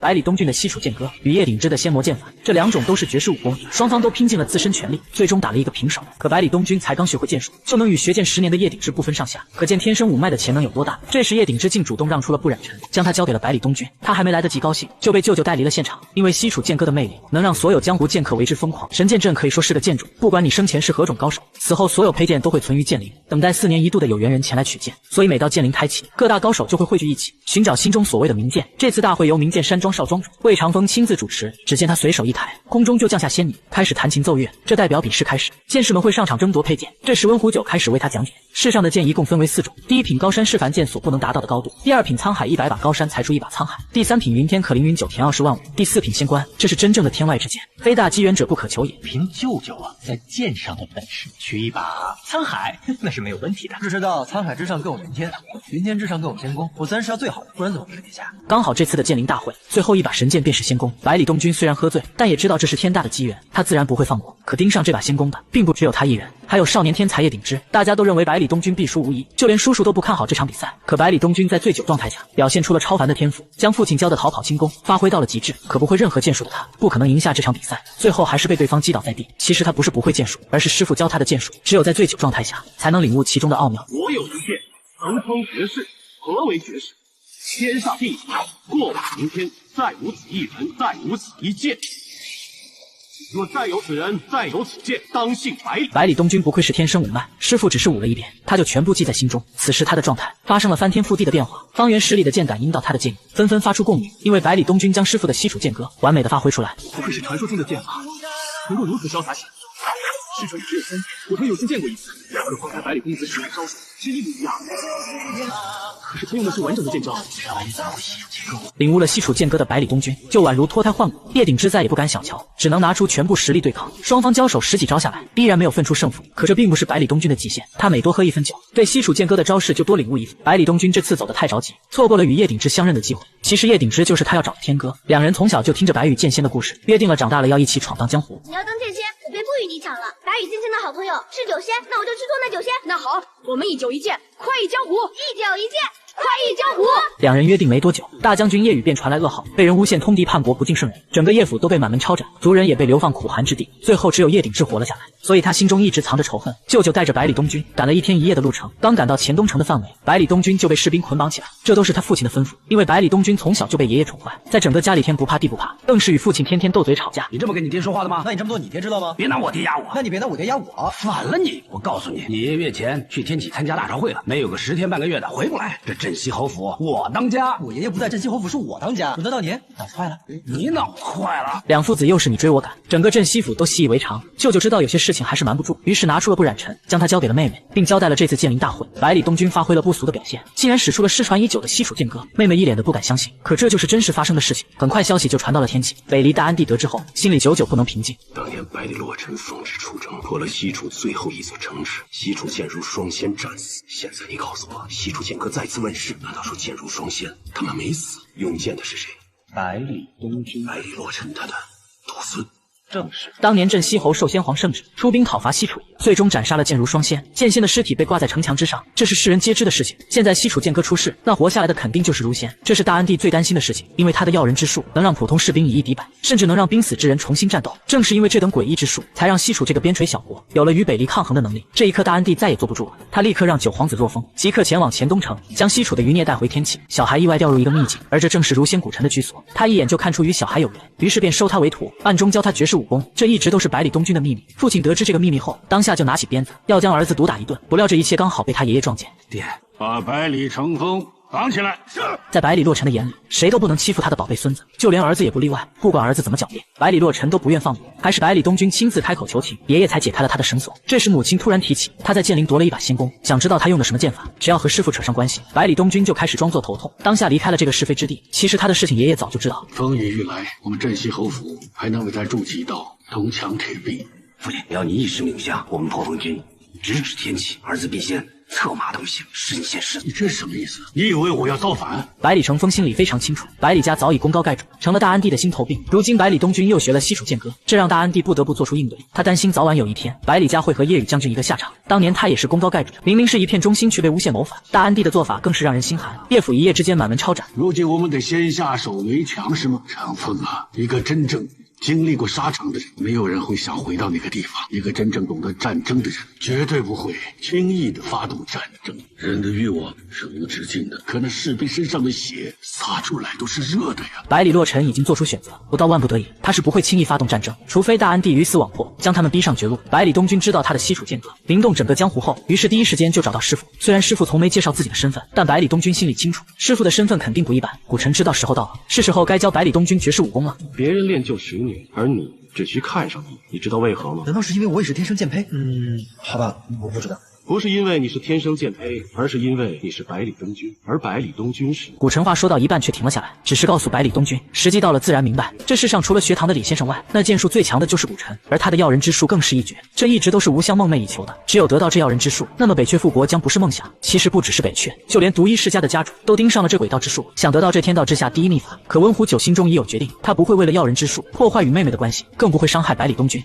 百里东俊的西楚剑歌与叶鼎之的仙魔剑法，这两种都是绝世武功，双方都拼尽了自身全力，最终打了一个平手。可百里东君才刚学会剑术，就能与学剑10年的叶鼎之不分上下，可见天生武脉的潜能有多大。这时叶鼎之竟主动让出了不染尘，将他交给了百里东君。他还没来得及高兴，就被舅舅带离了现场。因为西楚剑歌的魅力，能让所有江湖剑客为之疯狂。神剑阵可以说是个剑种，不管你生前是何种高手，死后所有配件都会存于剑灵，等待4年一度的有缘人前来取剑。所以每到剑灵开启，各大高手就会汇聚一起，寻找心中所谓的名剑。这次大会由名剑山庄少庄主魏长风亲自主持，只见他随手一抬，空中就降下仙女，开始弹琴奏乐，这代表比试开始，剑士们会上场争夺配件。这时温壶酒开始为他讲解，世上的剑一共分为4种，第一品高山是凡剑所不能达到的高度，第二品沧海100把高山才出1把沧海，第三品云天可凌云9田20万5，第4品仙关，这是真正的天外之剑，非大机缘者不可求也。凭舅舅啊在剑上的本事，取1把沧海那是没有问题的。只知道沧海之上更有云天，云天之上更有仙宫，我自然是要最好的，不然怎么是天下？刚好这次的剑灵大会，最后一把神剑便是仙宫。百里东君虽然喝醉，但也知道这是天大的机缘，他自然不会放过。可盯上这把仙宫的，并不只有他一人，还有少年天才叶鼎之。大家都认为百里东君必输无疑，就连叔叔都不看好这场比赛。可百里东君在醉酒状态下，表现出了超凡的天赋，将父亲教的逃跑轻功发挥到了极致。可不会任何剑术的他，不可能赢下这场比赛，最后还是被对方击倒在地。其实他不是不会剑术，而是师傅教他的剑术，只有在醉酒状态下，才能领悟其中的奥妙。我有一剑，横冲绝世。何为绝世？天上地下，过往明天，再无此一人，再无此一剑。若再有此人，再有此剑，当幸百里。百里东君不愧是天生武脉，师傅只是舞了一遍，他就全部记在心中。此时他的状态发生了翻天覆地的变化，方圆10里的剑感应到他的剑影，纷纷发出共鸣。因为百里东君将师傅的西楚剑歌完美的发挥出来。不愧是传说中的剑法，能够如此潇洒起来。师传只有3剑，我曾有幸见过一次。可方才百里公子使用的招数是一模一样，可是他用的是完整的剑招。领悟了西楚剑歌的百里东君，就宛如脱胎换骨。叶鼎之再也不敢小瞧，只能拿出全部实力对抗。双方交手10几招下来，依然没有分出胜负。可这并不是百里东君的极限，他每多喝1分酒，对西楚剑歌的招式就多领悟1分。百里东君这次走得太着急，错过了与叶鼎之相认的机会。其实叶鼎之就是他要找的天歌，两人从小就听着白羽剑仙的故事，约定了长大了要一起闯荡江湖。你要当剑仙，我便不与你抢了。白羽剑仙的好朋友是酒仙，那我就去做那酒仙。那好，我们一酒一剑，快意江湖；一酒一剑，快意江湖。两人约定没多久，大将军叶羽便传来噩耗，被人诬陷通敌叛国，不敬圣人，整个叶府都被满门抄斩，族人也被流放苦寒之地，最后只有叶鼎之活了下来。所以他心中一直藏着仇恨。舅舅带着百里东君赶了1天1夜的路程，刚赶到黔东城的范围，百里东君就被士兵捆绑起来，这都是他父亲的吩咐。因为百里东君从小就被爷爷宠坏，在整个家里天不怕地不怕，更是与父亲天天斗嘴吵架。你这么跟你爹说话的吗？那你这么做，你爹知道吗？别拿我爹压我，那你别拿我爹压我。反了你！我告诉你，你爷月前去天启参加大朝会了，没有个10天半个月的回不来。这镇西侯府我当家，我爷爷不在镇西侯府，是我当家。难道你脑子坏了？你脑子坏了！两父子又是你追我赶，整个镇西府都习以为常。舅舅知道有些事情还是瞒不住，于是拿出了不染尘，将他交给了妹妹，并交代了这次剑灵大会。百里东君发挥了不俗的表现，竟然使出了失传已久的西楚剑歌。妹妹一脸的不敢相信，可这就是真实发生的事情。很快消息就传到了天启，北离大安帝得知后，心里久久不能平静。当年百里洛尘奉旨出征，破了西楚最后一座城池，西楚陷入双仙战死。现在你告诉我，西楚剑歌再次问世，难道说剑入双仙，他们没死？用剑的是谁？百里东君，百里洛尘他的徒孙。正是当年镇西侯受先皇圣旨出兵讨伐西楚，最终斩杀了剑如双仙，剑仙的尸体被挂在城墙之上，这是世人皆知的事情。现在西楚剑歌出事，那活下来的肯定就是如仙，这是大安帝最担心的事情，因为他的药人之术能让普通士兵以一敌百，甚至能让濒死之人重新战斗。正是因为这等诡异之术，才让西楚这个边陲小国有了与北离抗衡的能力。这一刻大安帝再也坐不住了，他立刻让九皇子若风即刻前往黔东城，将西楚的余孽带回天启。小孩意外掉入一个秘境，而这正是如仙古尘的居所，他一眼就看出与小孩有缘，于是便收他为徒，暗中教他绝世武功。这一直都是百里东君的秘密。父亲得知这个秘密后，当下就拿起鞭子要将儿子毒打一顿，不料这一切刚好被他爷爷撞见。爹，把百里成风绑起来。是。在百里洛尘的眼里，谁都不能欺负他的宝贝孙子，就连儿子也不例外。不管儿子怎么狡辩，百里洛尘都不愿放过，还是百里东君亲自开口求情，爷爷才解开了他的绳索。这时母亲突然提起，他在剑灵夺了一把仙功，想知道他用的什么剑法。只要和师傅扯上关系，百里东君就开始装作头痛，当下离开了这个是非之地。其实他的事情爷爷早就知道。风雨欲来，我们镇西侯府还能为他筑起一道铜墙铁壁。父亲，只要你一时名下，我们破风军直指天启，儿子必仙，策马东行，身先士卒。你这是什么意思？你以为我要造反？百里成风心里非常清楚，百里家早已功高盖主，成了大安帝的心头病。如今百里东军又学了西楚剑歌，这让大安帝不得不做出应对。他担心早晚有一天，百里家会和叶羽将军一个下场。当年他也是功高盖主，明明是一片忠心，却被诬陷谋反。大安帝的做法更是让人心寒。叶府一夜之间满门抄斩。如今我们得先下手为强，是吗？长风啊，一个真正经历过沙场的人，没有人会想回到那个地方。一个真正懂得战争的人，绝对不会轻易的发动战争。人的欲望是无止境的，可那士兵身上的血洒出来都是热的呀。百里洛尘已经做出选择，不到万不得已，他是不会轻易发动战争，除非大安帝鱼死网破，将他们逼上绝路。百里东军知道他的西楚剑阁灵动整个江湖后，于是第一时间就找到师傅。虽然师傅从没介绍自己的身份，但百里东军心里清楚，师傅的身份肯定不一般。古尘知道时候到了，是时候该教百里东军绝世武功了。别人练就10年，而你只需看上你知道为何吗？难道是因为我也是天生剑胚？好吧，我不知道。不是因为你是天生剑胚，而是因为你是百里东军，而百里东军是……古尘话说到一半却停了下来，只是告诉百里东军，时机到了自然明白，这世上除了学堂的李先生外，那剑术最强的就是古尘，而他的药人之术更是一绝，这一直都是吴香梦寐以求的。只有得到这药人之术，那么北阙复国将不是梦想。其实不只是北阙，就连独一世家的家主都盯上了这鬼道之术，想得到这天道之下第一秘法。可温湖九心中已有决定，他不会为了药人之术破坏与妹妹的关系，更不会伤害百里东军。